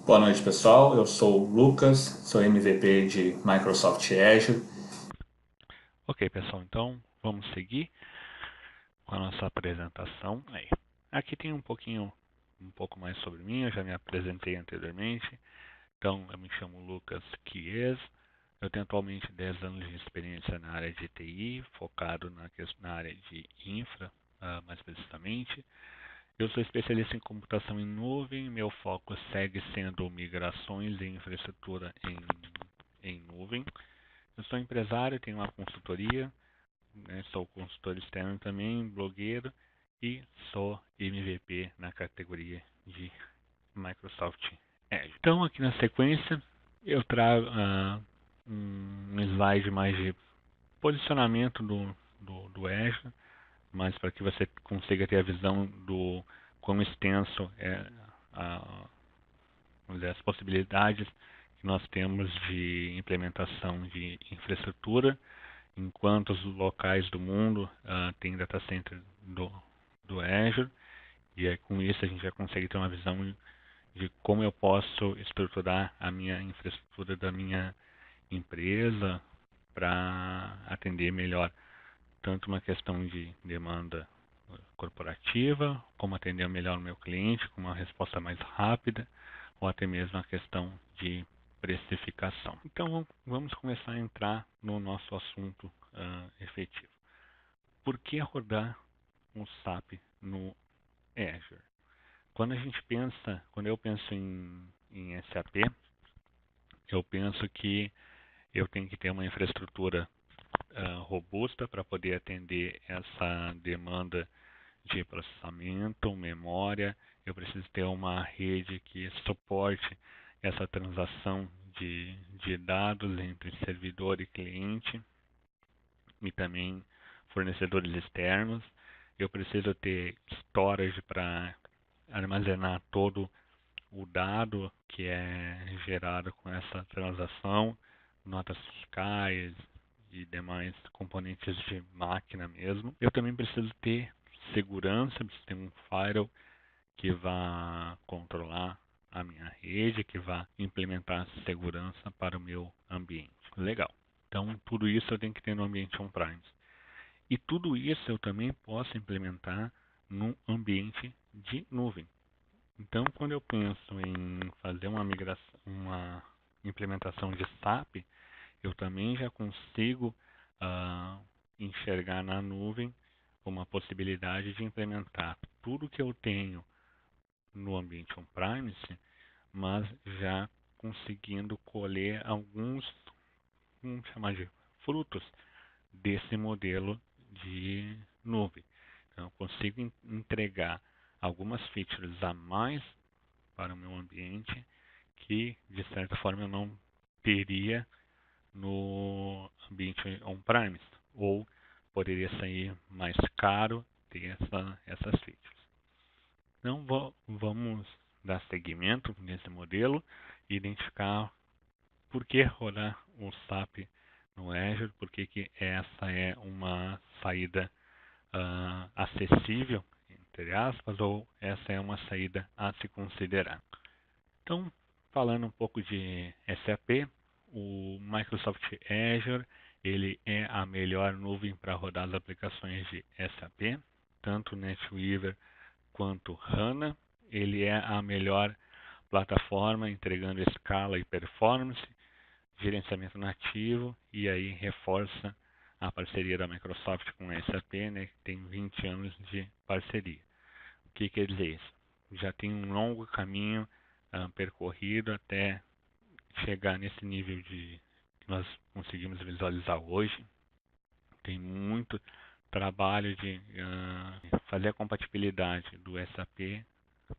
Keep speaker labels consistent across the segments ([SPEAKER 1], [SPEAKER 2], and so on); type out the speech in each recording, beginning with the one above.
[SPEAKER 1] Boa noite, pessoal. Eu sou o Lucas, sou MVP de Microsoft Azure.
[SPEAKER 2] Ok, pessoal, então vamos seguir com a nossa apresentação. Aí. Aqui tem um pouco mais sobre mim, eu já me apresentei anteriormente. Então, eu me chamo Lucas Chies, eu tenho atualmente 10 anos de experiência na área de TI, focado na área de infra, mais precisamente. Eu sou especialista em computação em nuvem, meu foco segue sendo migrações e infraestrutura em nuvem. Eu sou empresário, tenho uma consultoria, né? Sou consultor externo também, blogueiro e sou MVP na categoria de Microsoft Azure. Então, aqui na sequência, eu trago um slide mais de posicionamento do Azure, mas para que você consiga ter a visão do quão extenso é a, as possibilidades que nós temos de implementação de infraestrutura em quantos locais do mundo tem data center do Azure, e aí, com isso a gente já consegue ter uma visão de como eu posso estruturar a minha infraestrutura da minha empresa para atender melhor tanto uma questão de demanda corporativa, como atender melhor o meu cliente com uma resposta mais rápida, ou até mesmo a questão de precificação. Então vamos começar a entrar no nosso assunto efetivo. Por que rodar um SAP no Azure? Quando eu penso em SAP, eu penso que eu tenho que ter uma infraestrutura robusta para poder atender essa demanda de processamento, memória. Eu preciso ter uma rede que suporte essa transação de dados entre servidor e cliente e também fornecedores externos. Eu preciso ter storage para armazenar todo o dado que é gerado com essa transação, notas fiscais e demais componentes de máquina mesmo. Eu também preciso ter segurança, preciso ter um firewall que vá controlar a minha rede, que vá implementar segurança para o meu ambiente. Legal. Então, tudo isso eu tenho que ter no ambiente on-premise. E tudo isso eu também posso implementar no ambiente de nuvem. Então, quando eu penso em fazer uma migração, uma implementação de SAP, eu também já consigo enxergar na nuvem uma possibilidade de implementar tudo que eu tenho no ambiente on-premise, mas já conseguindo colher alguns, vamos chamar de frutos desse modelo de nuvem. Então, eu consigo entregar algumas features a mais para o meu ambiente que, de certa forma, eu não teria no ambiente on-premise, ou poderia sair mais caro ter essas features. Então, vamos dar seguimento nesse modelo e identificar por que rodar o SAP no Azure, por que essa é uma saída acessível, entre aspas, ou essa é uma saída a se considerar. Então, falando um pouco de SAP, o Microsoft Azure ele é a melhor nuvem para rodar as aplicações de SAP, tanto NetWeaver quanto HANA. Ele é a melhor plataforma entregando escala e performance, gerenciamento nativo, e aí reforça a parceria da Microsoft com a SAP, né, que tem 20 anos de parceria. O que quer dizer isso? Já tem um longo caminho percorrido até chegar nesse nível de que nós conseguimos visualizar hoje. Tem muito trabalho de fazer a compatibilidade do SAP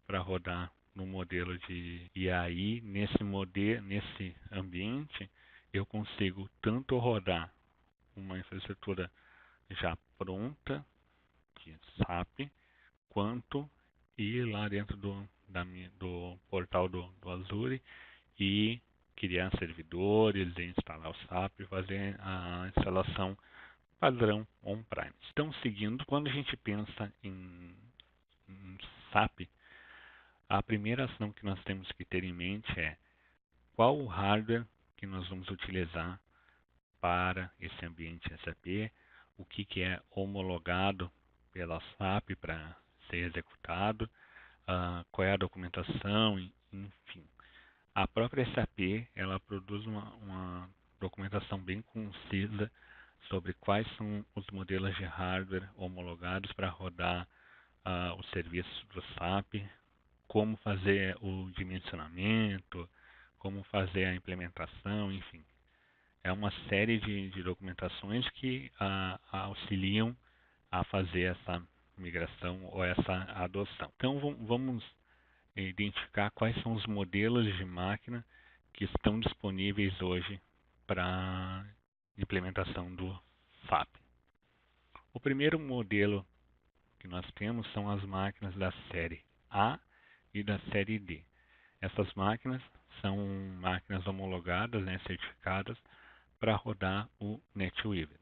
[SPEAKER 2] para rodar no modelo de e aí nesse ambiente eu consigo tanto rodar uma infraestrutura já pronta de SAP quanto ir lá dentro do portal do Azure e criar servidores, instalar o SAP e fazer a instalação padrão on-premise. Então, seguindo, quando a gente pensa em SAP, a primeira ação que nós temos que ter em mente é qual o hardware que nós vamos utilizar para esse ambiente SAP, o que é homologado pela SAP para ser executado, qual é a documentação, enfim. A própria SAP ela produz uma documentação bem concisa sobre quais são os modelos de hardware homologados para rodar os serviços do SAP, como fazer o dimensionamento, como fazer a implementação, enfim. É uma série de documentações que auxiliam a fazer essa migração ou essa adoção. Então vamos identificar quais são os modelos de máquina que estão disponíveis hoje para implementação do SAP. O primeiro modelo que nós temos são as máquinas da série A e da série D. Essas máquinas são máquinas homologadas, certificadas, para rodar o NetWeaver.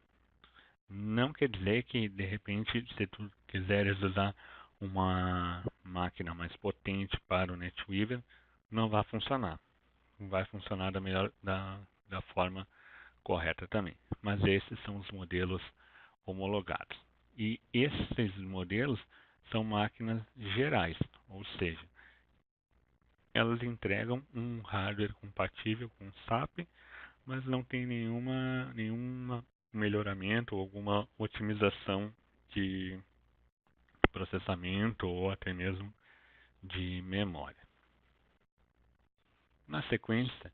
[SPEAKER 2] Não quer dizer que, de repente, se tu quiseres usar uma máquina mais potente para o NetWeaver, não vai funcionar. Vai funcionar da forma correta também. Mas esses são os modelos homologados. E esses modelos são máquinas gerais, ou seja, elas entregam um hardware compatível com o SAP, mas não tem nenhuma melhoramento ou alguma otimização de processamento ou até mesmo de memória. Na sequência,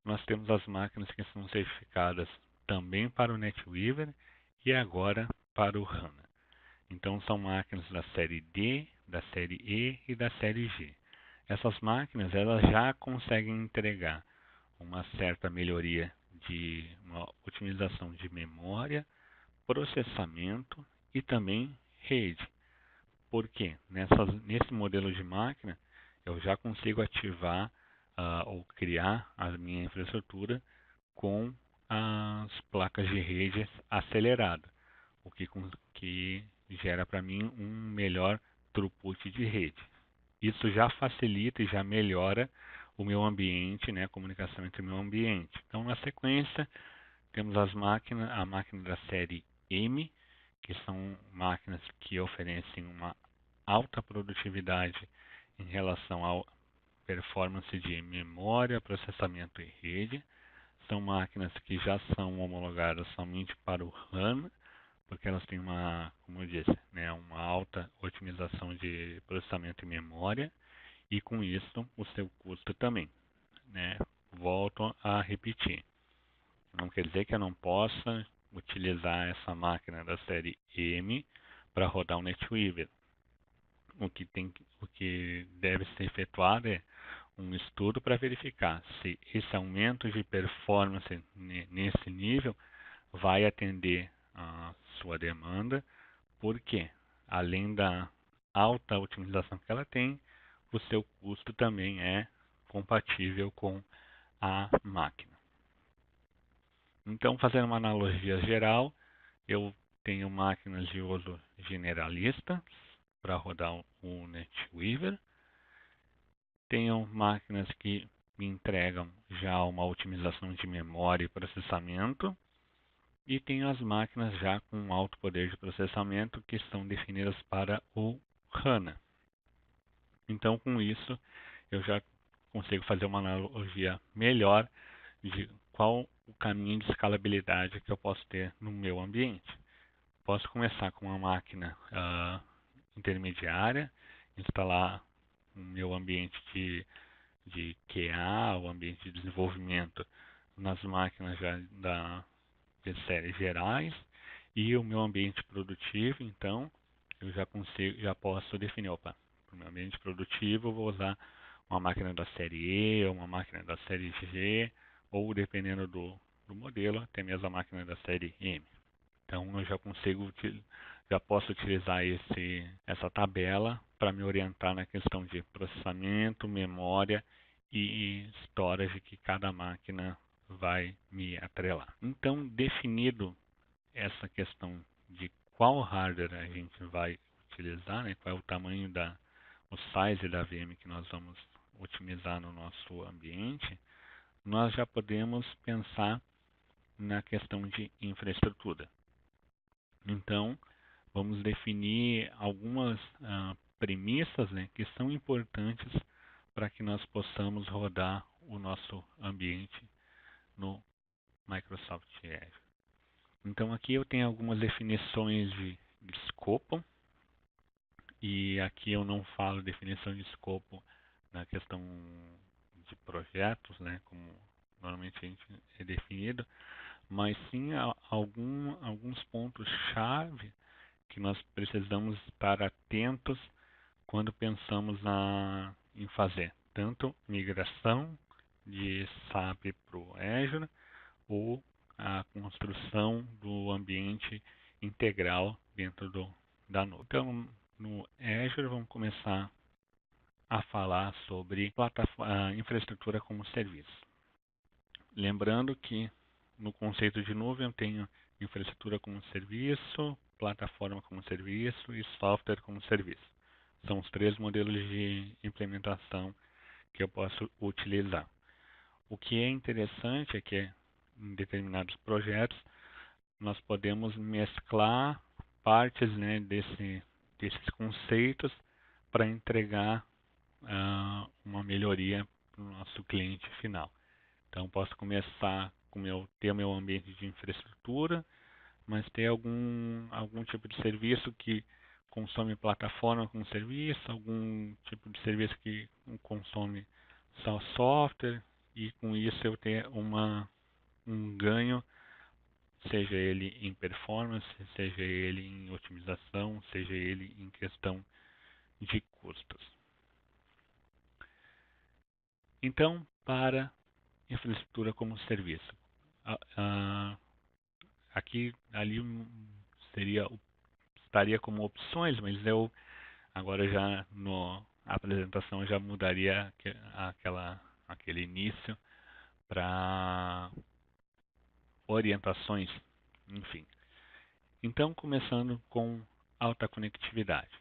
[SPEAKER 2] nós temos as máquinas que são certificadas também para o NetWeaver e agora para o HANA. Então são máquinas da série D, da série E e da série G. Essas máquinas elas já conseguem entregar uma certa melhoria de uma otimização de memória, processamento e também rede. Por quê? Nesse modelo de máquina, eu já consigo ativar ou criar a minha infraestrutura com as placas de rede aceleradas, o que gera para mim um melhor throughput de rede. Isso já facilita e já melhora o meu ambiente, a comunicação entre o meu ambiente. Então, na sequência, temos a máquina da série M, que são máquinas que oferecem uma alta produtividade em relação à performance de memória, processamento e rede. São máquinas que já são homologadas somente para o HANA, porque elas têm como eu disse, uma alta otimização de processamento e memória, e com isso o seu custo também. Volto a repetir. Não quer dizer que eu não possa utilizar essa máquina da série M para rodar o NetWeaver. O que deve ser efetuado é um estudo para verificar se esse aumento de performance nesse nível vai atender a sua demanda, porque além da alta otimização que ela tem, o seu custo também é compatível com a máquina. Então, fazendo uma analogia geral, eu tenho máquinas de uso generalista para rodar o NetWeaver. Tenho máquinas que me entregam já uma otimização de memória e processamento. E tenho as máquinas já com alto poder de processamento que estão definidas para o HANA. Então, com isso, eu já consigo fazer uma analogia melhor de qual o caminho de escalabilidade que eu posso ter no meu ambiente. Posso começar com uma máquina intermediária, instalar o meu ambiente de QA, o ambiente de desenvolvimento, nas máquinas já de séries gerais, e o meu ambiente produtivo, então, eu já posso definir, para o meu ambiente produtivo eu vou usar uma máquina da série E, ou uma máquina da série G, ou dependendo do modelo, até mesmo a máquina da série M. Então eu já posso utilizar essa tabela para me orientar na questão de processamento, memória e storage que cada máquina vai me atrelar. Então, definido essa questão de qual hardware a gente vai utilizar, qual é o tamanho o size da VM que nós vamos otimizar no nosso ambiente, nós já podemos pensar na questão de infraestrutura. Então, vamos definir algumas premissas, né, que são importantes para que nós possamos rodar o nosso ambiente no Microsoft Azure. Então, aqui eu tenho algumas definições de escopo, e aqui eu não falo definição de escopo na questão de projetos, né, como normalmente a gente é definido, mas sim alguns pontos-chave que nós precisamos estar atentos quando pensamos em fazer tanto migração de SAP para o Azure ou a construção do ambiente integral dentro da nuvem. Então, no Azure, vamos começar a falar sobre infraestrutura como serviço. Lembrando que no conceito de nuvem eu tenho infraestrutura como serviço, plataforma como serviço e software como serviço. São os três modelos de implementação que eu posso utilizar. O que é interessante é que em determinados projetos nós podemos mesclar partes, né, desses conceitos para entregar uma melhoria para o nosso cliente final. Então, posso começar com ter o meu ambiente de infraestrutura, mas ter algum tipo de serviço que consome plataforma como serviço, algum tipo de serviço que consome só software, e com isso eu ter um ganho, seja ele em performance, seja ele em otimização, seja ele em questão de custos. Então, para infraestrutura como serviço, aqui, ali estaria como opções, mas eu agora já na apresentação já mudaria aquele início para orientações, enfim. Então, começando com alta conectividade.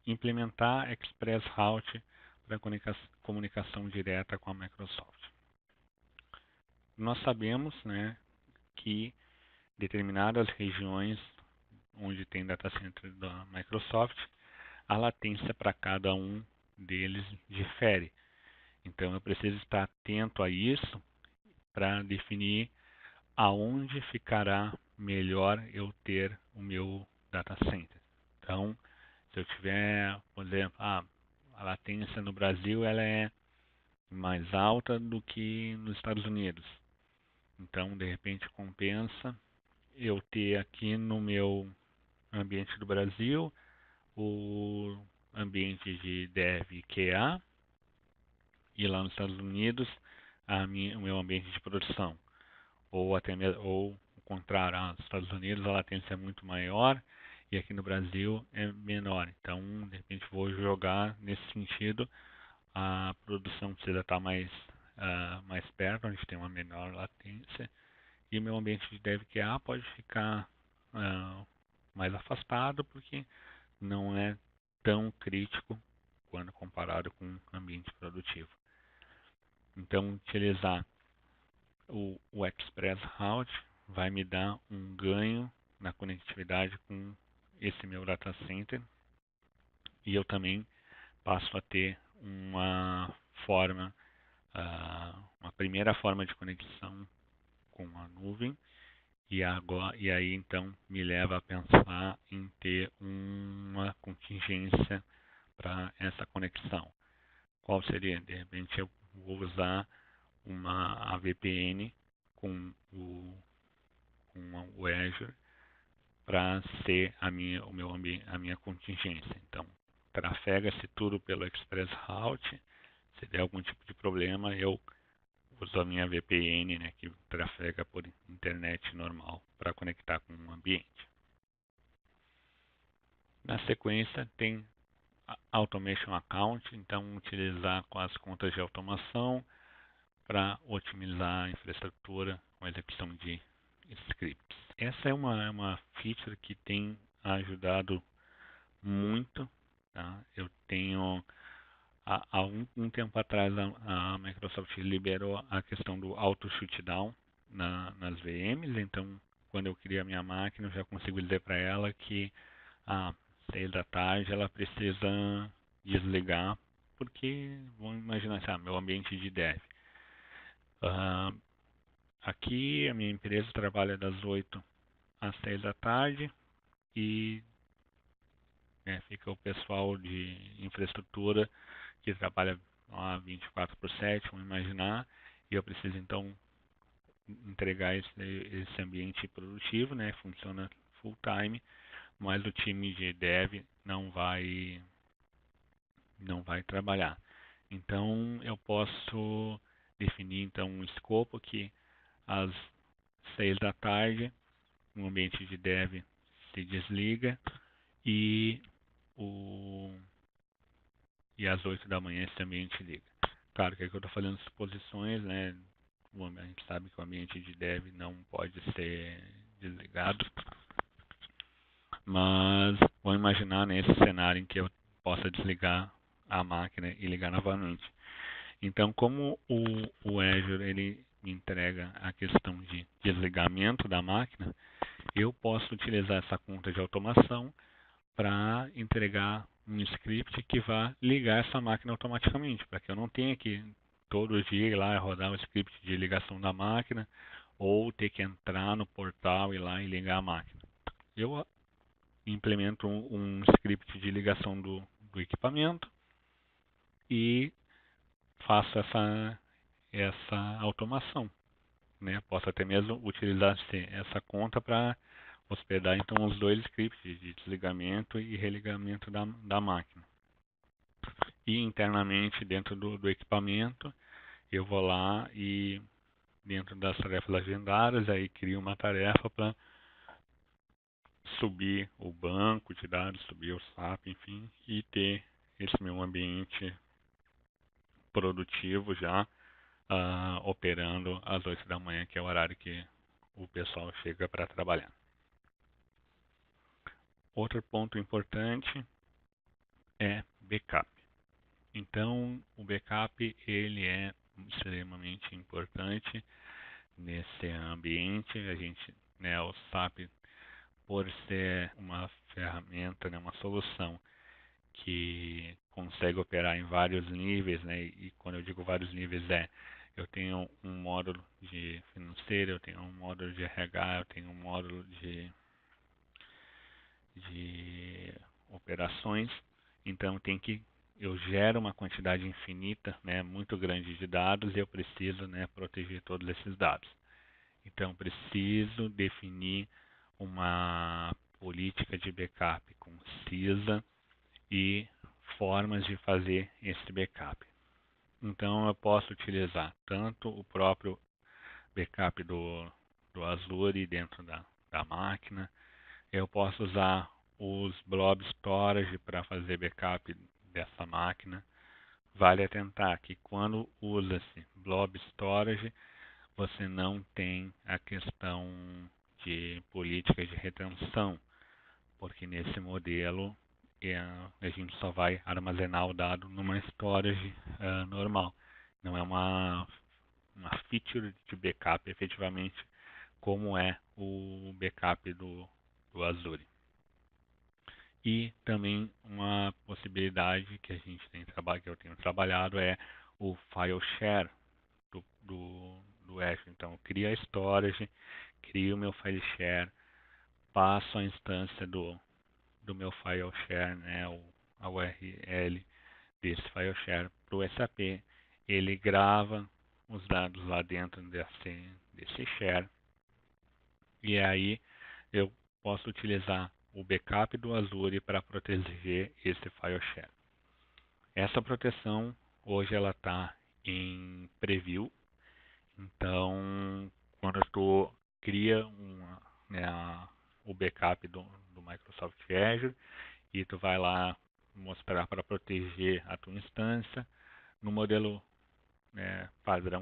[SPEAKER 2] Implementar Express Route para comunicação direta com a Microsoft. Nós sabemos, né, que determinadas regiões onde tem data center da Microsoft, a latência para cada um deles difere. Então eu preciso estar atento a isso para definir aonde ficará melhor eu ter o meu data center. Então, se eu tiver, por exemplo, a latência no Brasil ela é mais alta do que nos Estados Unidos. Então, de repente, compensa eu ter aqui no meu ambiente do Brasil o ambiente de dev QA e lá nos Estados Unidos o meu ambiente de produção. Ou até ou o contrário, nos Estados Unidos a latência é muito maior e aqui no Brasil é menor. Então, de repente, vou jogar nesse sentido. A produção precisa estar mais perto, onde tem uma menor latência. E o meu ambiente de dev QA pode ficar mais afastado, porque não é tão crítico quando comparado com um ambiente produtivo. Então, utilizar o Express Route vai me dar um ganho na conectividade com esse meu data center, e eu também passo a ter uma primeira forma de conexão com a nuvem, e aí então me leva a pensar em ter uma contingência para essa conexão. Qual seria? De repente eu vou usar a VPN com o Azure para ser a minha contingência. Então, trafega-se tudo pelo Express Route. Se der algum tipo de problema, eu uso a minha VPN, né, que trafega por internet normal para conectar com o ambiente. Na sequência, tem Automation Account, então utilizar com as contas de automação para otimizar a infraestrutura com a execução de scripts. Essa é uma feature que tem ajudado muito. Tá? Eu tenho Há um tempo atrás a Microsoft liberou a questão do auto shutdown nas VMs, então quando eu crio a minha máquina eu já consigo dizer para ela que às 6 da tarde ela precisa desligar, porque vamos imaginar assim, meu ambiente de dev. Aqui a minha empresa trabalha das 8 às 6 da tarde e fica o pessoal de infraestrutura que trabalha 24/7, vamos imaginar, e eu preciso então entregar esse ambiente produtivo, funciona full time, mas o time de dev não vai trabalhar. Então eu posso definir então um escopo que às 6 da tarde o ambiente de dev se desliga e às 8 da manhã esse ambiente liga. Claro que aqui eu estou falando suposições, a gente sabe que o ambiente de dev não pode ser desligado, mas vamos imaginar nesse cenário em que eu possa desligar a máquina e ligar novamente. Então, como o Azure ele me entrega a questão de desligamento da máquina, eu posso utilizar essa conta de automação para entregar um script que vá ligar essa máquina automaticamente, para que eu não tenha que todo dia ir lá e rodar um script de ligação da máquina ou ter que entrar no portal e ir lá e ligar a máquina. Eu implemento um script de ligação do equipamento e faço essa automação. Posso até mesmo utilizar essa conta para hospedar então os dois scripts de desligamento e religamento da máquina. E internamente dentro do equipamento eu vou lá e dentro das tarefas agendadas aí crio uma tarefa para subir o banco de dados, subir o SAP, enfim, e ter esse meu ambiente produtivo já operando às 8 da manhã, que é o horário que o pessoal chega para trabalhar. Outro ponto importante é backup. Então, o backup ele é extremamente importante nesse ambiente. A gente, o SAP, por ser uma ferramenta, uma solução que consegue operar em vários níveis, e quando eu digo vários níveis eu tenho um módulo de financeiro, eu tenho um módulo de RH, eu tenho um módulo de operações, então eu gero uma quantidade infinita, muito grande de dados e eu preciso, proteger todos esses dados. Então preciso definir uma política de backup concisa e formas de fazer esse backup. Então eu posso utilizar tanto o próprio backup do Azure dentro da máquina, eu posso usar os blob storage para fazer backup dessa máquina. Vale atentar que quando usa-se blob storage, você não tem a questão de política de retenção, porque nesse modelo a gente só vai armazenar o dado numa storage normal. Não é uma feature de backup efetivamente como é o backup do Azure. E também uma possibilidade que a gente tem que eu tenho trabalhado é o file share do Azure. Então, eu crio a storage, crio o meu file share, passo a instância do meu file share, a URL desse file share para o SAP. Ele grava os dados lá dentro desse share e aí eu posso utilizar o backup do Azure para proteger esse file share. Essa proteção hoje ela está em preview, então quando tu cria o backup do Microsoft Azure e tu vai lá mostrar para proteger a tua instância, no modelo padrão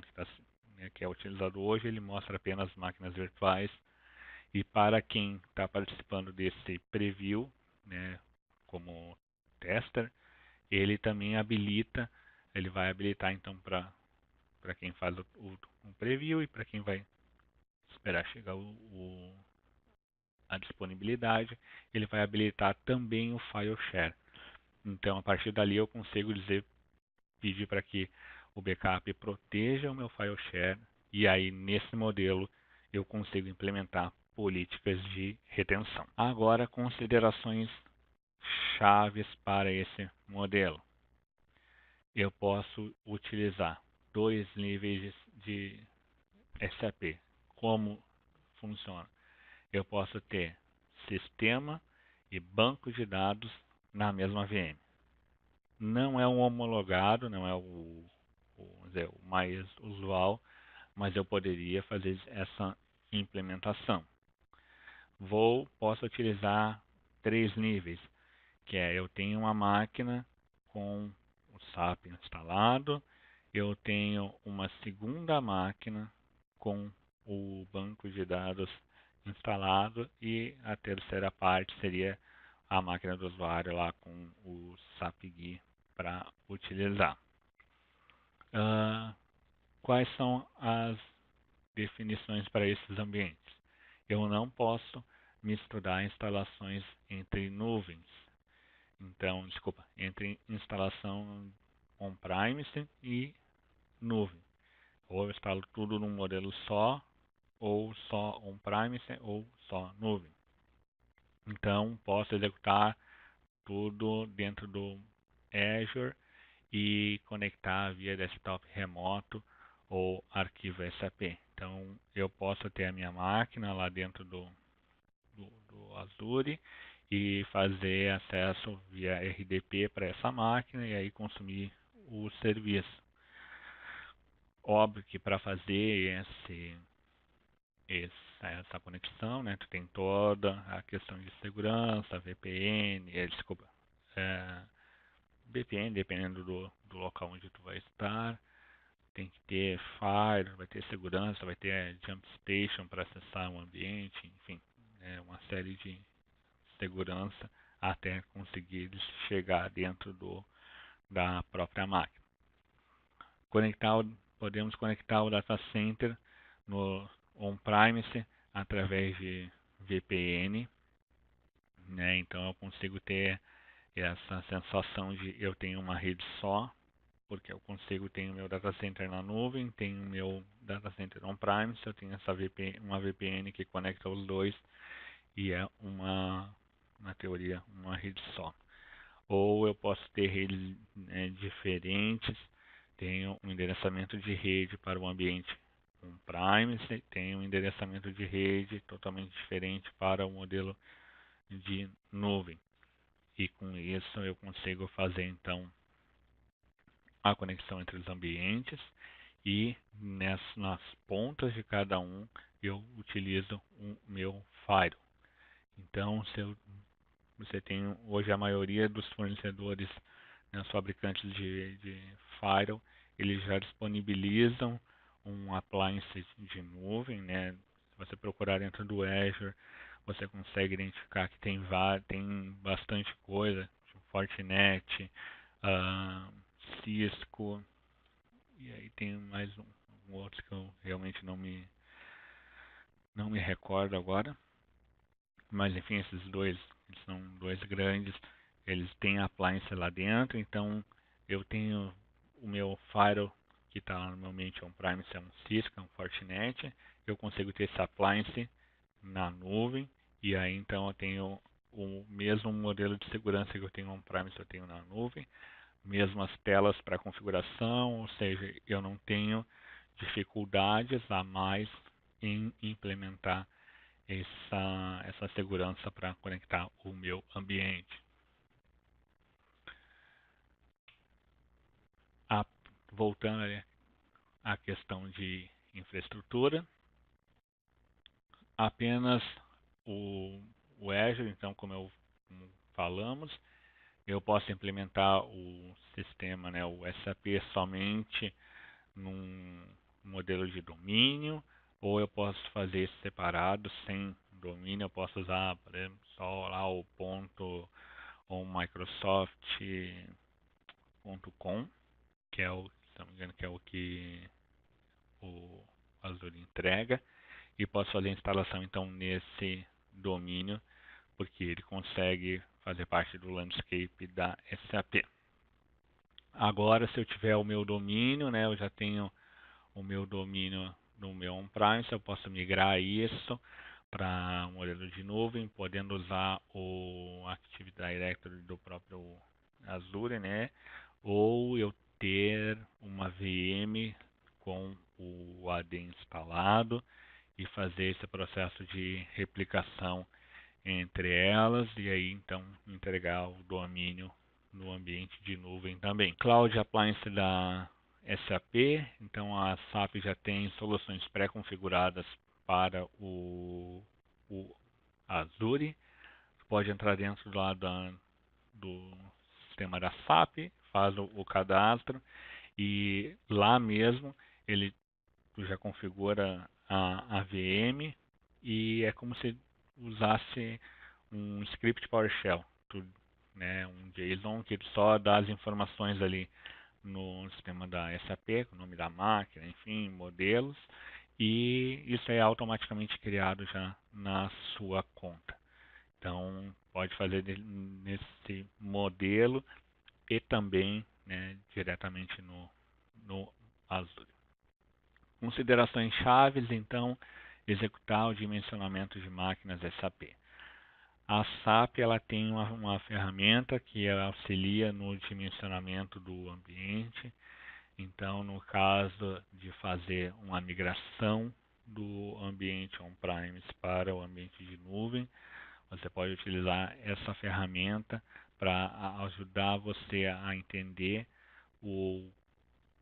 [SPEAKER 2] que é utilizado hoje, ele mostra apenas máquinas virtuais. E para quem está participando desse preview, como tester, ele também habilita, ele vai habilitar então para quem faz o preview e para quem vai esperar chegar a disponibilidade, ele vai habilitar também o file share. Então, a partir dali eu consigo pedir para que o backup proteja o meu file share, e aí nesse modelo eu consigo implementar políticas de retenção. Agora, considerações chaves para esse modelo. Eu posso utilizar 2 níveis de SAP. Como funciona? Eu posso ter sistema e banco de dados na mesma VM. Não é um homologado, não é vamos dizer, o mais usual, mas eu poderia fazer essa implementação. Posso utilizar 3 níveis, que é eu tenho uma máquina com o SAP instalado, eu tenho uma segunda máquina com o banco de dados instalado e a terceira parte seria a máquina do usuário lá com o SAP GUI para utilizar. Quais são as definições para esses ambientes? Eu não posso misturar instalações entre nuvens. Então, desculpa, entre instalação on-premise e nuvem. Ou eu instalo tudo num modelo só, ou só on-premise, ou só nuvem. Então, posso executar tudo dentro do Azure e conectar via desktop remoto ou arquivo SAP. Então, eu posso ter a minha máquina lá dentro do Azure e fazer acesso via RDP para essa máquina e aí consumir o serviço. Óbvio que para fazer essa conexão, né, tu tem toda a questão de segurança, VPN, VPN dependendo do local onde tu vai estar, tem que ter Fire, vai ter segurança, vai ter Jump Station para acessar o ambiente, enfim, uma série de segurança até conseguir chegar dentro da própria máquina. Podemos conectar o data center no on-premise através de VPN, né? Então eu consigo ter essa sensação de eu tenho uma rede só, porque eu consigo ter o meu data center na nuvem, tenho o meu data center on-premise, eu tenho uma VPN que conecta os dois e é na teoria, uma rede só. Ou eu posso ter redes diferentes, tenho um endereçamento de rede para o ambiente on-premise, tenho um endereçamento de rede totalmente diferente para o modelo de nuvem. E com isso eu consigo fazer então a conexão entre os ambientes e nas pontas de cada um eu utilizo o meu firewall. Então, você tem hoje a maioria dos fornecedores, né, os fabricantes de firewall, eles já disponibilizam um appliance de nuvem, né? Se você procurar dentro do Azure, você consegue identificar que tem bastante coisa, tipo Fortinet, Cisco, e aí tem mais um outro que eu realmente não me recordo agora. Mas enfim, esses dois, eles são dois grandes, eles têm appliance lá dentro, então eu tenho o meu firewall que está normalmente on-premise, é um Cisco, é um Fortinet, eu consigo ter esse appliance na nuvem, e aí então eu tenho o mesmo modelo de segurança que eu tenho on-premise, eu tenho na nuvem, mesmas telas para configuração, ou seja, eu não tenho dificuldades a mais em implementar essa segurança para conectar o meu ambiente. Voltando à questão de infraestrutura, apenas o Azure, então como falamos, eu posso implementar o sistema, né, o SAP somente num modelo de domínio, ou eu posso fazer separado, sem domínio, eu posso usar, por exemplo, só lá o ponto ou Microsoft azure.com, que é o, se não me engano, que é o que o Azure entrega, e posso fazer a instalação então nesse domínio, porque ele consegue fazer parte do landscape da SAP. Agora, se eu tiver o meu domínio, né, eu já tenho o meu domínio no meu on-premise, eu posso migrar isso para um modelo de nuvem, podendo usar o Active Directory do próprio Azure, né, ou eu ter uma VM com o AD instalado e fazer esse processo de replicação entre elas e aí então entregar o domínio no ambiente de nuvem também. Cloud Appliance da SAP, então a SAP já tem soluções pré-configuradas para o Azure. Pode entrar dentro do sistema da SAP, faz o cadastro e lá mesmo ele já configura a VM e é como se usasse um script PowerShell, né, um JSON que só dá as informações ali no sistema da SAP, com o nome da máquina, enfim, modelos, e isso é automaticamente criado já na sua conta. Então, pode fazer nesse modelo e também, né, diretamente no Azure. Considerações chaves, então, executar o dimensionamento de máquinas SAP. A SAP ela tem uma ferramenta que auxilia no dimensionamento do ambiente. Então, no caso de fazer uma migração do ambiente on-premise para o ambiente de nuvem, você pode utilizar essa ferramenta para ajudar você a entender o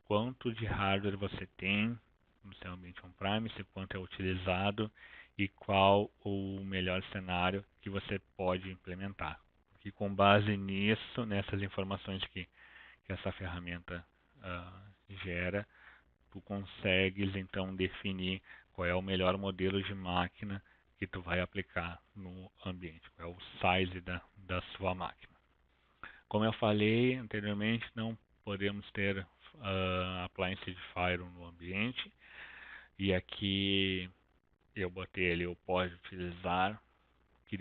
[SPEAKER 2] quanto de hardware você tem no seu ambiente on-premise, quanto é utilizado e qual o melhor cenário que você pode implementar. E com base nisso, nessas informações que essa ferramenta gera, tu consegues então definir qual é o melhor modelo de máquina que tu vai aplicar no ambiente, qual é o size da sua máquina. Como eu falei anteriormente, não podemos ter appliance de Firewall no ambiente, e aqui eu botei ali o pode utilizar, que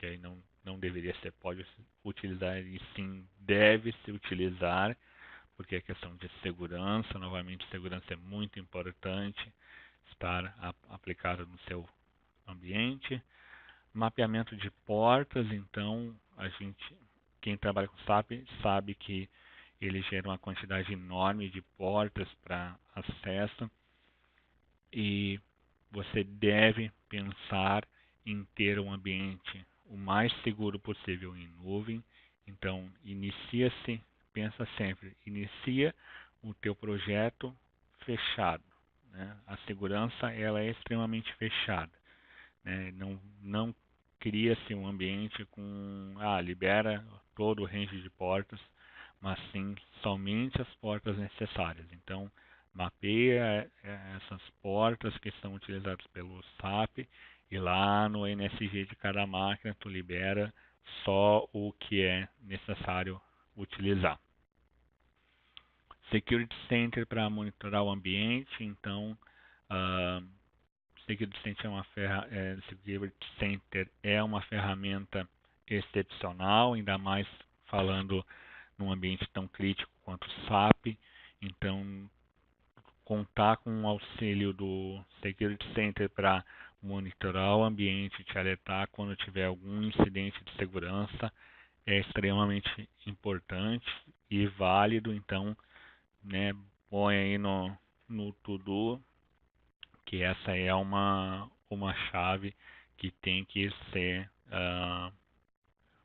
[SPEAKER 2] aí não deveria ser pode utilizar, e sim deve se utilizar, porque é questão de segurança. Novamente, segurança é muito importante estar aplicado no seu ambiente. Mapeamento de portas, então quem trabalha com SAP sabe que ele gera uma quantidade enorme de portas para acesso e você deve pensar em ter um ambiente o mais seguro possível em nuvem. Então, pensa sempre, inicia o teu projeto fechado, né? A segurança ela é extremamente fechada, né? Não cria-se um ambiente com, libera todo o range de portas, mas sim somente as portas necessárias. Então, mapeia essas portas que são utilizadas pelo SAP e lá no NSG de cada máquina tu libera só o que é necessário utilizar. Security Center para monitorar o ambiente, então Security Center é uma ferramenta excepcional, ainda mais falando num ambiente tão crítico quanto o SAP. Então, contar com o auxílio do Security Center para monitorar o ambiente, te alertar quando tiver algum incidente de segurança é extremamente importante e válido. Então, né, põe aí no to-do que essa é uma chave que tem que ser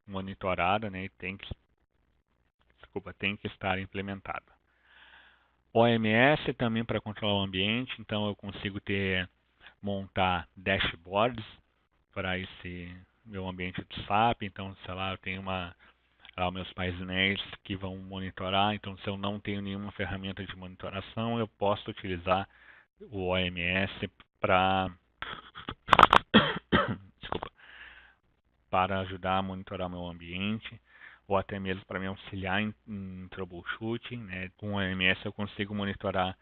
[SPEAKER 2] monitorada, né, e tem que estar implementada. OMS também para controlar o ambiente, então eu consigo montar dashboards para esse meu ambiente de SAP. Então, sei lá, eu tenho meus painéis que vão monitorar. Então, se eu não tenho nenhuma ferramenta de monitoração, eu posso utilizar o OMS para ajudar a monitorar meu ambiente. ou até mesmo para me auxiliar em troubleshooting, né? Com o OMS eu consigo monitorar,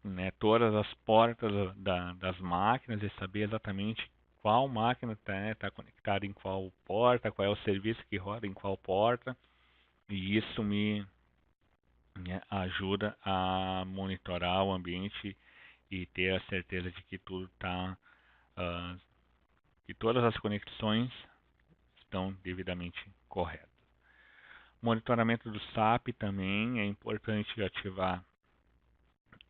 [SPEAKER 2] né, todas as portas das máquinas e saber exatamente qual máquina está conectada em qual porta, qual é o serviço que roda em qual porta, e isso me, né, ajuda a monitorar o ambiente e ter a certeza de que tudo está, que todas as conexões estão devidamente corretas. Monitoramento do SAP também é importante ativar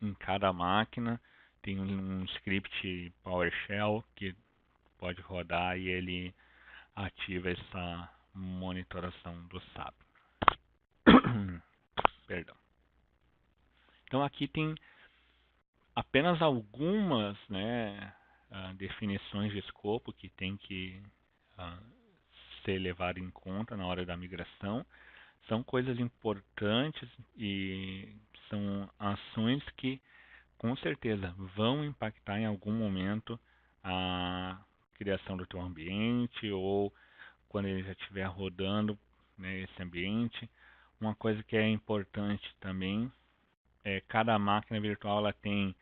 [SPEAKER 2] em cada máquina. Tem um script PowerShell que pode rodar e ele ativa essa monitoração do SAP. Perdão. Então aqui tem apenas algumas, né, definições de escopo que tem que ser levado em conta na hora da migração. São coisas importantes e são ações que com certeza vão impactar em algum momento a criação do teu ambiente ou quando ele já estiver rodando, né, esse ambiente. Uma coisa que é importante também é cada máquina virtual ela tem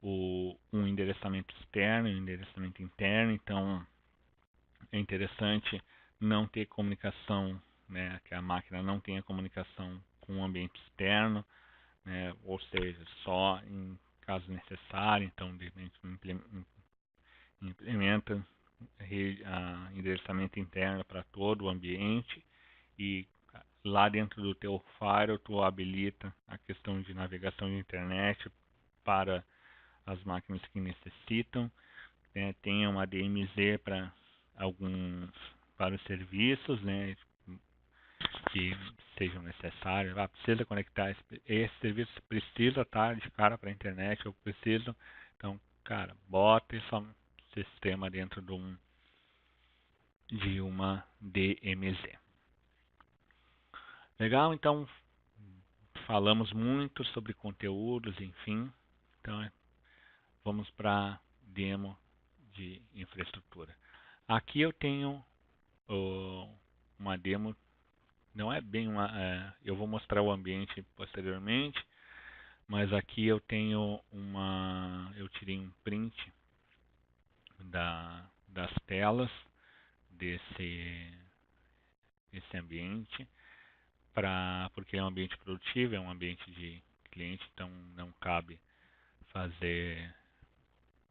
[SPEAKER 2] um endereçamento externo e um endereçamento interno, então é interessante não ter comunicação, né, que a máquina não tenha comunicação com o ambiente externo, né, ou seja, só em caso necessário, então de repente implementa endereçamento interno para todo o ambiente e lá dentro do teu firewall tu habilita a questão de navegação de internet para as máquinas que necessitam, né, tenha uma DMZ para alguns para os serviços, né, que sejam necessários. Precisa conectar esse serviço, precisa estar de cara para a internet, eu preciso. Então, cara, bota esse sistema dentro de uma DMZ. Legal? Então, falamos muito sobre conteúdos, enfim. Então, vamos para a demo de infraestrutura. Aqui eu tenho uma demo, não é bem uma, eu vou mostrar o ambiente posteriormente, mas aqui eu tenho eu tirei um print das telas desse ambiente, porque é um ambiente produtivo, é um ambiente de cliente, então não cabe fazer,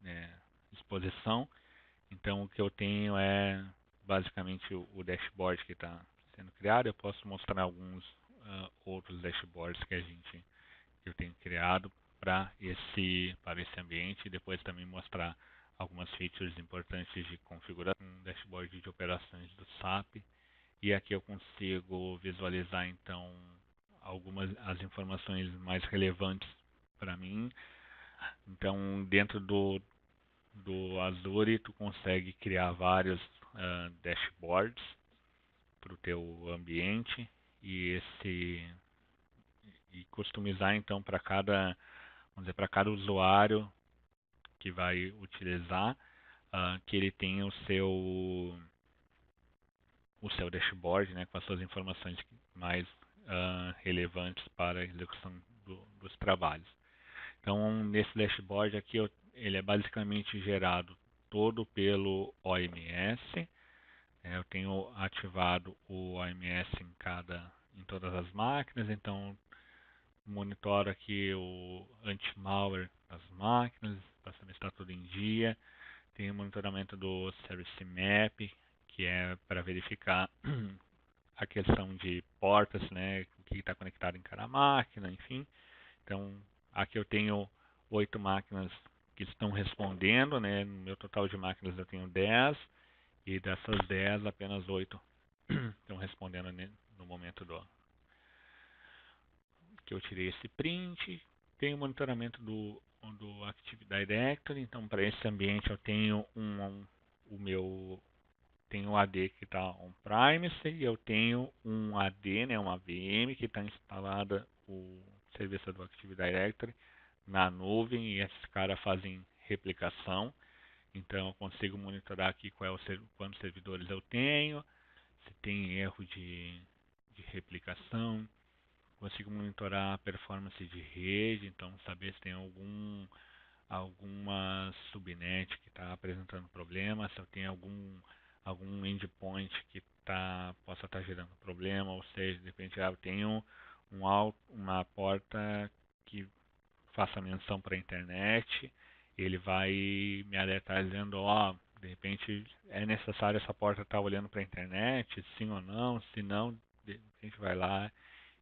[SPEAKER 2] né, exposição. Então o que eu tenho é basicamente o dashboard que está sendo criado. Eu posso mostrar alguns outros dashboards que eu tenho criado para esse ambiente e depois também mostrar algumas features importantes de configuração, um dashboard de operações do SAP. E aqui eu consigo visualizar então algumas as informações mais relevantes para mim. Então dentro do Azure tu consegue criar vários dashboards para o teu ambiente e customizar então para cada, vamos dizer, para cada usuário que vai utilizar, que ele tenha o seu dashboard, né, com as suas informações mais relevantes para a execução dos trabalhos. Então, nesse dashboard aqui, ele é basicamente gerado todo pelo OMS. Eu tenho ativado o OMS em todas as máquinas, então monitoro aqui o anti-malware das máquinas, para saber se está tudo em dia. Tem o monitoramento do Service Map, que é para verificar a questão de portas, né, o que está conectado em cada máquina, enfim. Então, aqui eu tenho 8 máquinas que estão respondendo, né, no meu total de máquinas eu tenho 10, e dessas 10, apenas 8 estão respondendo no momento que eu tirei esse print. Tem o monitoramento do Active Directory. Então, para esse ambiente, eu tenho tenho um AD que está on-premise e eu tenho um AD, né, uma VM que está instalada o serviço do Active Directory na nuvem e esses caras fazem replicação. Então, eu consigo monitorar aqui quantos servidores eu tenho, se tem erro de de replicação, consigo monitorar a performance de rede, então saber se tem alguma subnet que está apresentando problema, se eu tenho algum endpoint que possa estar gerando problema, ou seja, de repente eu tenho uma porta que faça menção para a internet, ele vai me alertar dizendo, ó, de repente é necessário essa porta estar olhando para a internet, sim ou não, se não, de repente vai lá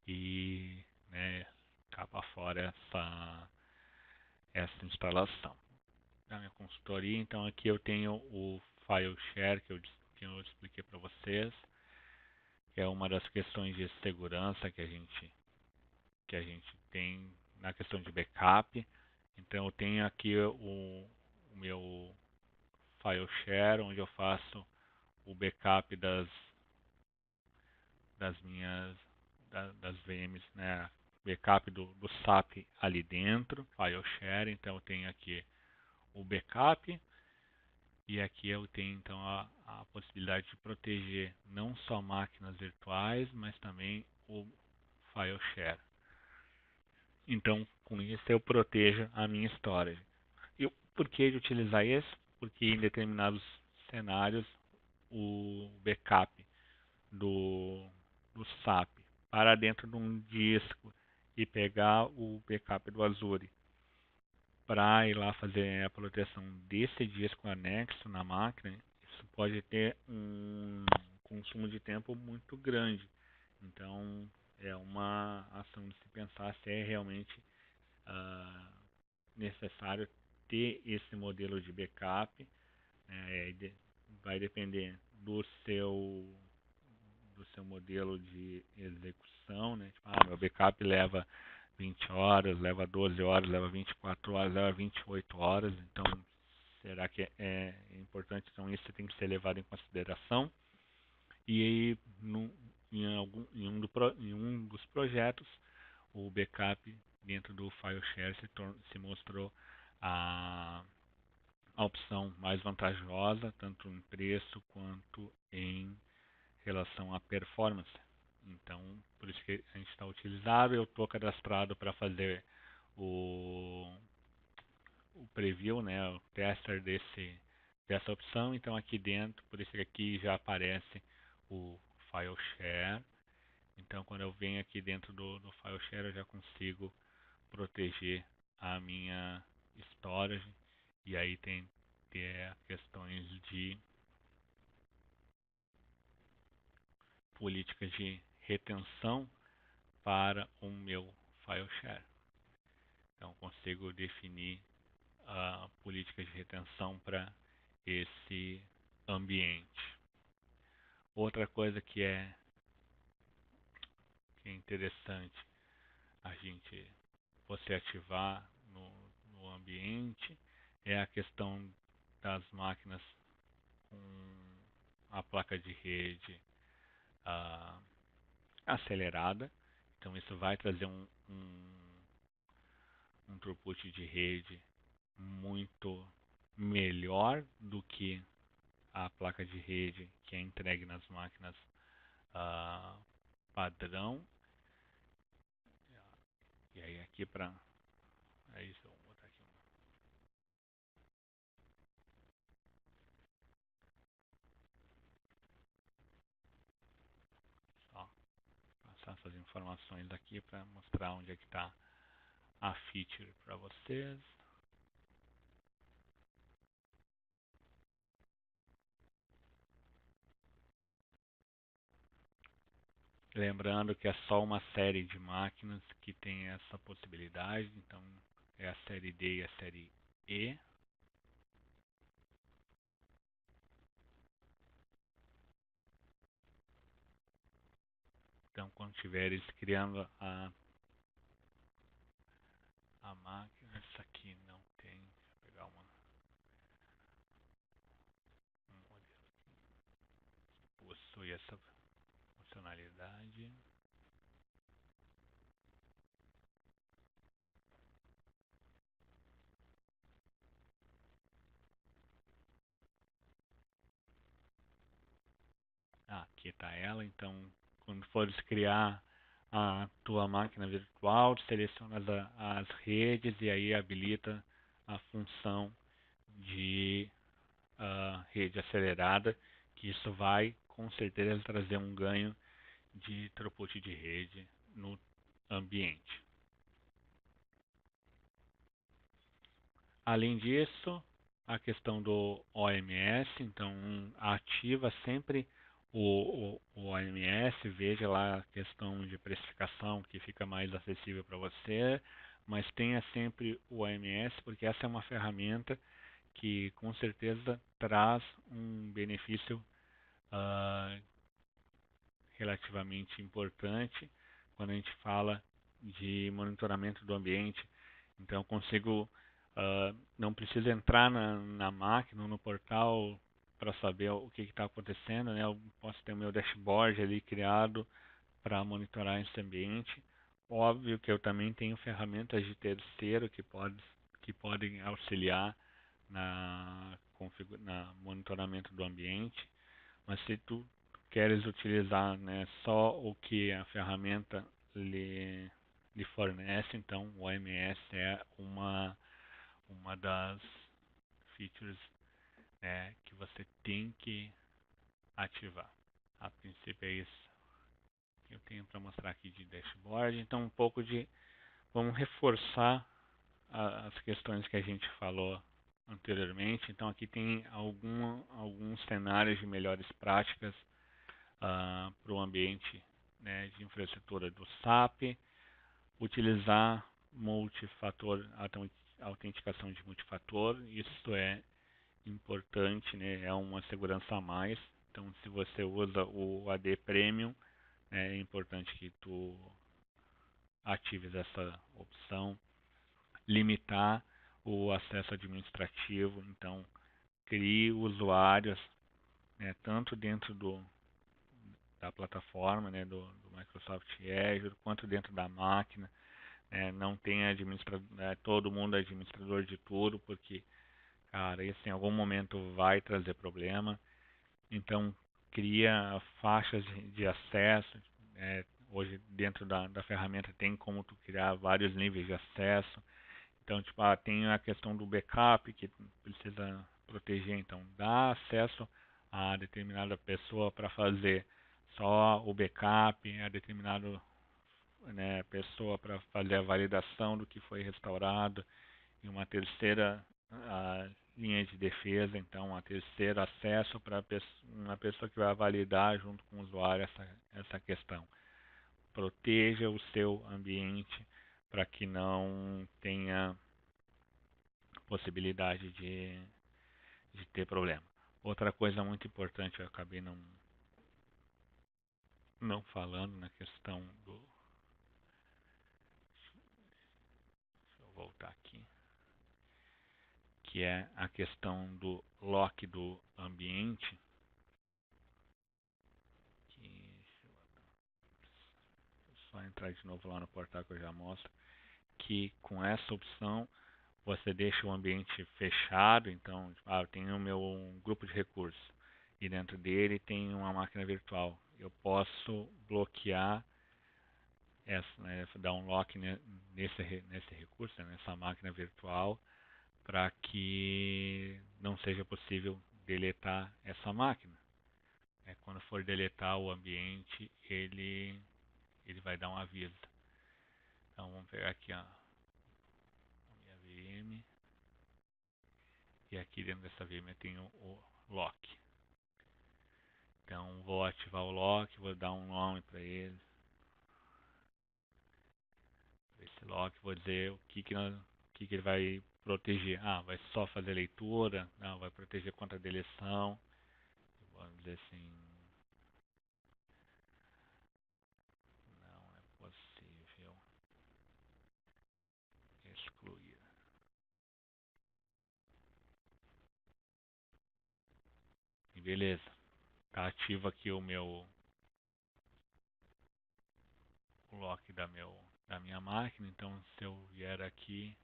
[SPEAKER 2] e, né, capa fora essa instalação. Da minha consultoria, então aqui eu tenho o file share que eu expliquei para vocês, que é uma das questões de segurança que a gente tem na questão de backup. Então eu tenho aqui o meu file share, onde eu faço o backup das minhas das VMs, né? Backup do SAP ali dentro, file share. Então eu tenho aqui o backup e aqui eu tenho então a possibilidade de proteger não só máquinas virtuais, mas também o file share. Então, com isso eu protejo a minha storage. E o porquê de utilizar isso? Porque em determinados cenários o backup do SAP para dentro de um disco e pegar o backup do Azure para ir lá fazer a proteção desse disco anexo na máquina, isso pode ter um consumo de tempo muito grande. Então, é uma ação de se pensar se é realmente ah, necessário ter esse modelo de backup. Vai depender do seu modelo de execução, né? Tipo, meu backup leva 20 horas, leva 12 horas, leva 24 horas, leva 28 horas. Então, será que é importante? Então, isso tem que ser levado em consideração. E aí, em um dos projetos, o backup dentro do file share se mostrou a opção mais vantajosa, tanto em preço quanto em relação à performance. Então, por isso que a gente está utilizado. Eu estou cadastrado para fazer o preview, né, o tester dessa opção. Então, aqui dentro, por isso que aqui já aparece o file share. Então, quando eu venho aqui dentro do file share, eu já consigo proteger a minha storage. E aí tem questões de políticas de retenção para o meu file share. Então, consigo definir políticas de retenção para esse ambiente. Outra coisa que é interessante a gente você ativar no ambiente é a questão das máquinas com a placa de rede ah, acelerada. Então isso vai trazer um throughput de rede muito melhor do que a placa de rede que é entregue nas máquinas ah, padrão. E aí aqui para é isso, eu vou botar aqui só passar essas informações aqui para mostrar onde é que está a feature para vocês. Lembrando que é só uma série de máquinas que tem essa possibilidade, então é a série D e a série E. Então, quando estiveres criando a máquina, essa aqui não tem. Deixa eu pegar um modelo que possui essa funcionalidade. Aqui está ela, então quando fores criar a tua máquina virtual, seleciona as redes e aí habilita a função de rede acelerada, que isso vai com certeza trazer um ganho de throughput de rede no ambiente. Além disso, a questão do OMS, então ativa sempre o OMS, veja lá a questão de precificação que fica mais acessível para você, mas tenha sempre o OMS, porque essa é uma ferramenta que com certeza traz um benefício uh, relativamente importante quando a gente fala de monitoramento do ambiente. Então eu consigo, não preciso entrar na máquina ou no portal para saber o que está acontecendo, né? Eu posso ter o meu dashboard ali criado para monitorar esse ambiente. Óbvio que eu também tenho ferramentas de terceiro que podem auxiliar na monitoramento do ambiente, mas se tu queres utilizar, né, só o que a ferramenta lhe fornece, então o OMS é uma das features, né, que você tem que ativar. A princípio é isso que eu tenho para mostrar aqui de dashboard. Então um pouco de, vamos reforçar as questões que a gente falou anteriormente. Então aqui tem alguns cenários de melhores práticas para o ambiente, né, de infraestrutura do SAP, utilizar multifator, autenticação de multifator, isso é importante, né, é uma segurança a mais. Então, se você usa o AD Premium, é importante que tu atives essa opção. Limitar o acesso administrativo, então crie usuários, né, tanto dentro da plataforma, né, do Microsoft Azure, quanto dentro da máquina. Não tem todo mundo é administrador de tudo, porque, cara, isso em algum momento vai trazer problema. Então, cria faixas de acesso. Hoje, dentro da ferramenta, tem como tu criar vários níveis de acesso. Então, tipo, tem a questão do backup que precisa proteger. Então, dá acesso a determinada pessoa para fazer só o backup, a determinada, né, pessoa para fazer a validação do que foi restaurado, e uma terceira linha de defesa, então a terceiro acesso para uma pessoa que vai validar junto com o usuário essa questão. Proteja o seu ambiente para que não tenha possibilidade de ter problema. Outra coisa muito importante, eu acabei não falando na questão do. Deixa eu voltar aqui. Que é a questão do lock do ambiente. Deixa eu só entrar de novo lá no portal que eu já mostro. Que com essa opção você deixa o ambiente fechado. Então, eu tenho o meu grupo de recursos e dentro dele tem uma máquina virtual. Eu posso bloquear dar um lock nesse recurso, nessa máquina virtual, para que não seja possível deletar essa máquina. Quando for deletar o ambiente, ele vai dar um aviso. Então vamos pegar aqui a minha VM e aqui dentro dessa VM eu tenho o lock. Então vou ativar o lock, vou dar um nome para ele. Esse lock, vou dizer o que ele vai proteger. Vai só fazer leitura? Não, vai proteger contra a deleção. Vamos dizer assim, não é possível excluir. E beleza, tá ativo aqui o lock da minha máquina. Então se eu vier aqui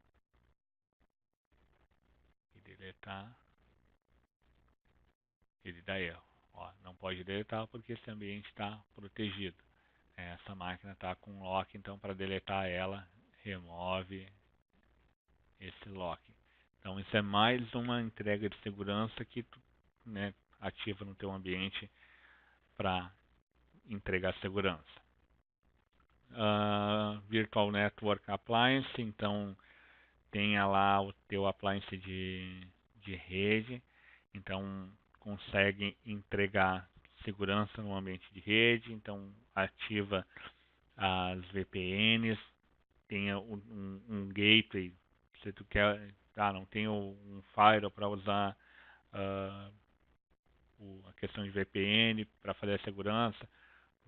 [SPEAKER 2] e deletar, ele dá erro. Não pode deletar porque esse ambiente está protegido. essa máquina está com lock, então para deletar ela, remove esse lock. Então isso é mais uma entrega de segurança que tu, né, ativa no teu ambiente para entregar segurança. Virtual Network Appliance, então tenha lá o teu appliance de rede, então consegue entregar segurança no ambiente de rede, então ativa as VPNs, tenha um gateway, se tu quer, não tenho um firewall para usar a questão de VPN para fazer a segurança,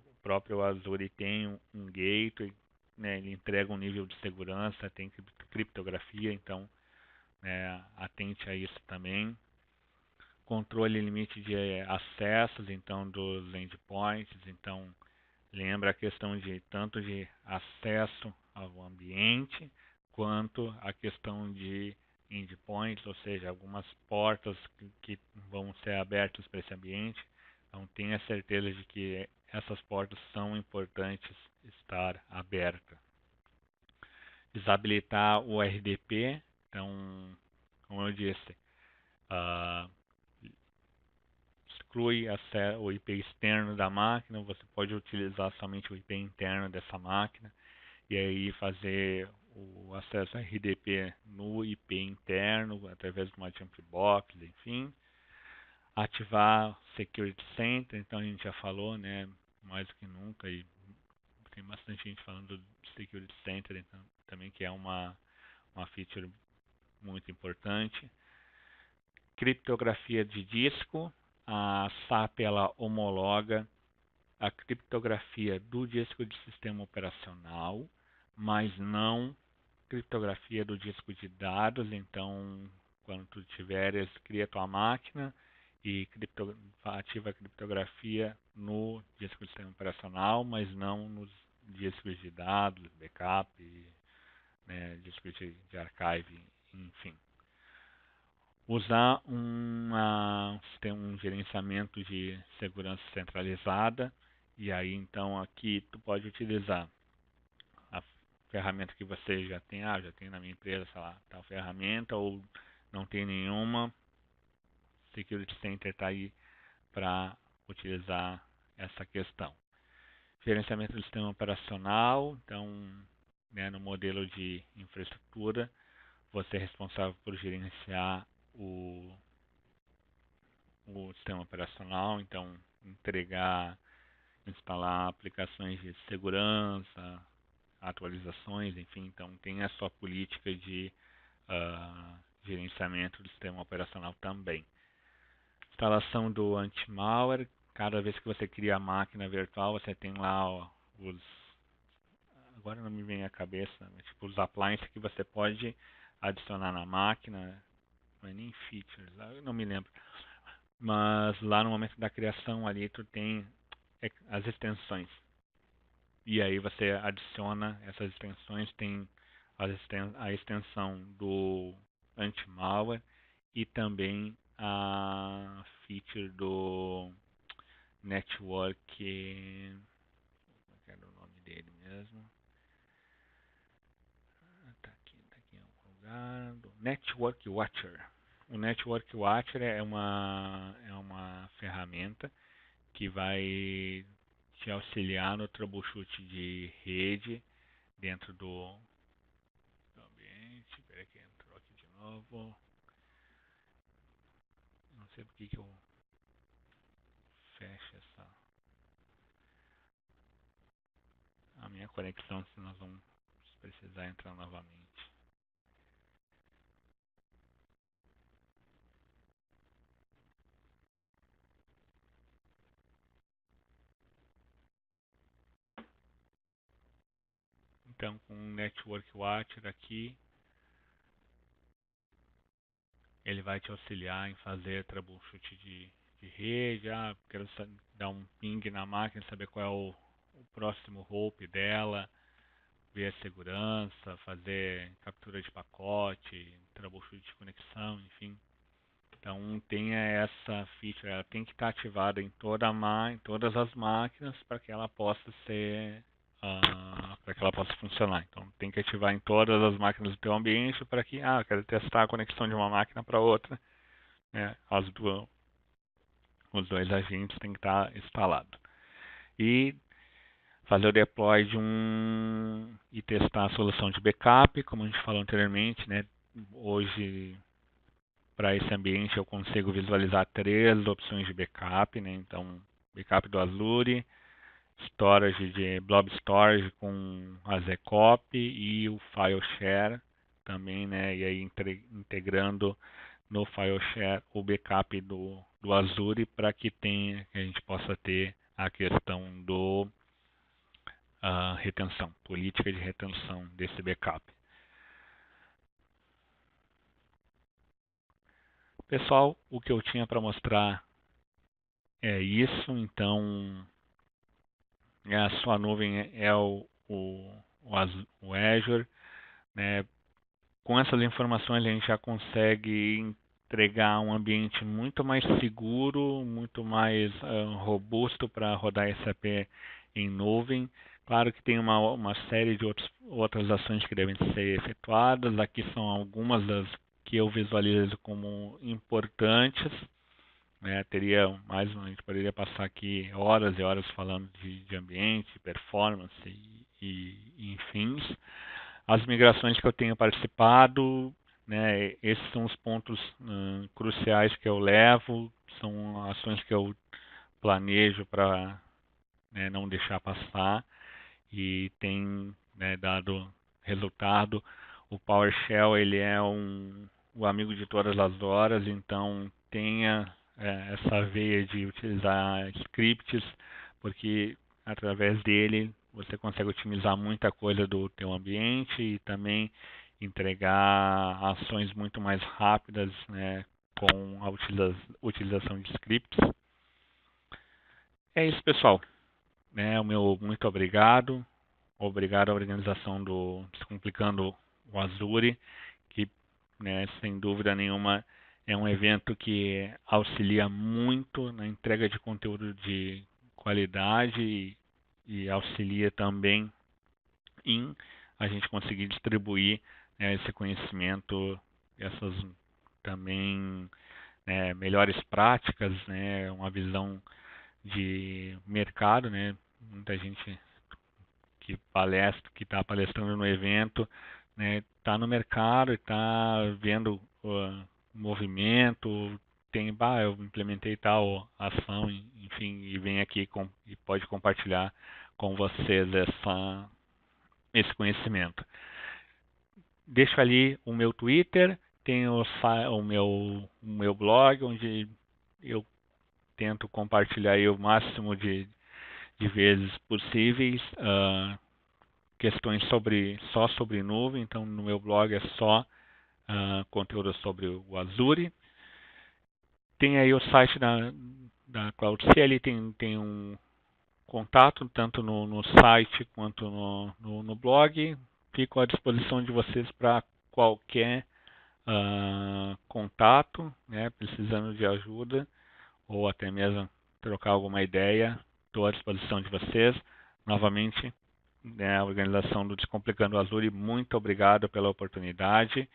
[SPEAKER 2] o próprio Azure tem um gateway, né, ele entrega um nível de segurança, tem criptografia, então atente a isso também. Controle limite de acessos, então, dos endpoints, então, lembra a questão de tanto de acesso ao ambiente, quanto a questão de endpoints, ou seja, algumas portas que vão ser abertas para esse ambiente. Então, tenha certeza de que essas portas são importantes estar abertas. Desabilitar o RDP, então, como eu disse, exclui o IP externo da máquina, você pode utilizar somente o IP interno dessa máquina e aí fazer o acesso RDP no IP interno através de uma jump box, enfim. Ativar Security Center, então a gente já falou, né, mais do que nunca, e tem bastante gente falando do Security Center então, também, que é uma feature muito importante. Criptografia de disco, a SAP ela homologa a criptografia do disco de sistema operacional, mas não criptografia do disco de dados. Então, quando tu tiveres, cria tua máquina e ativa a criptografia no disco de sistema operacional, mas não nos discos de dados, backup, né, discos de archive, enfim. Usar um gerenciamento de segurança centralizada, e aí então aqui tu pode utilizar a ferramenta que você já tem, já tem na minha empresa, sei lá, tal ferramenta, ou não tem nenhuma, Security Center está aí para utilizar essa questão. Gerenciamento do sistema operacional, então, né, no modelo de infraestrutura, você é responsável por gerenciar o sistema operacional, então entregar, instalar aplicações de segurança, atualizações, enfim, então tem a sua política de gerenciamento do sistema operacional também. Instalação do anti-malware, cada vez que você cria a máquina virtual, você tem lá agora não me vem à cabeça, mas, tipo, os appliances que você pode adicionar na máquina, não é nem features, eu não me lembro. Mas lá no momento da criação ali tu tem as extensões. E aí você adiciona essas extensões, tem a extensão do anti-malware e também a feature do network, qual era o nome dele mesmo? Tá aqui em algum lugar, do Network Watcher. O Network Watcher é uma ferramenta que vai te auxiliar no troubleshoot de rede dentro do ambiente. Espera que entrou aqui de novo. Não sei porque que eu fecho a minha conexão, se nós vamos precisar entrar novamente. Então, com o Network Watcher aqui, ele vai te auxiliar em fazer troubleshoot de rede. Quero dar um ping na máquina, saber qual é o próximo hope dela, ver a segurança, fazer captura de pacote, troubleshoot de conexão, enfim. Então, Então tenha essa feature, ela tem que estar ativada em em todas as máquinas para que ela possa ser para que ela possa funcionar. Então tem que ativar em todas as máquinas do teu ambiente para que, eu quero testar a conexão de uma máquina para outra, né? Os dois agentes têm que estar instalados. E fazer o deploy e testar a solução de backup, como a gente falou anteriormente, né? Hoje, para esse ambiente, eu consigo visualizar 3 opções de backup, né? Então, backup do Azure, storage de Blob Storage com a Zcop e o File Share também, né? E aí integrando no File Share o backup do Azure para que a gente possa ter a questão do retenção, política de retenção desse backup. Pessoal, o que eu tinha para mostrar é isso. Então, a sua nuvem é o Azure, né? Com essas informações a gente já consegue entregar um ambiente muito mais seguro, muito mais robusto para rodar SAP em nuvem. Claro que tem uma série de outras ações que devem ser efetuadas. Aqui são algumas das que eu visualizo como importantes. A gente poderia passar aqui horas e horas falando de ambiente, performance enfim. As migrações que eu tenho participado, né, esses são os pontos cruciais que eu levo, são ações que eu planejo para, né, não deixar passar e tem, né, dado resultado. O PowerShell ele é o amigo de todas as horas, então tenha essa veia de utilizar scripts, porque através dele você consegue otimizar muita coisa do teu ambiente e também entregar ações muito mais rápidas, né, com a utilização de scripts. É isso, pessoal. O meu muito obrigado. Obrigado à organização do Descomplicando o Azure, que, né, sem dúvida nenhuma é um evento que auxilia muito na entrega de conteúdo de qualidade e auxilia também em a gente conseguir distribuir, né, esse conhecimento, essas também, né, melhores práticas, né, uma visão de mercado, né, muita gente que está palestrando no evento, né, está no mercado e está vendo o movimento, eu implementei tal ação, enfim, e vem aqui e pode compartilhar com vocês esse conhecimento. Deixo ali o meu Twitter, tem o meu blog, onde eu tento compartilhar aí o máximo de vezes possíveis questões só sobre nuvem. Então no meu blog é só conteúdo sobre o Azure. Tem aí o site da CloudCL, tem um contato tanto no site quanto no blog. Fico à disposição de vocês para qualquer contato, né, precisando de ajuda ou até mesmo trocar alguma ideia. Estou à disposição de vocês. Novamente, né, a organização do Descomplicando o Azure, muito obrigado pela oportunidade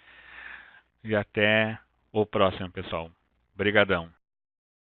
[SPEAKER 2] e até o próximo, pessoal. Obrigadão.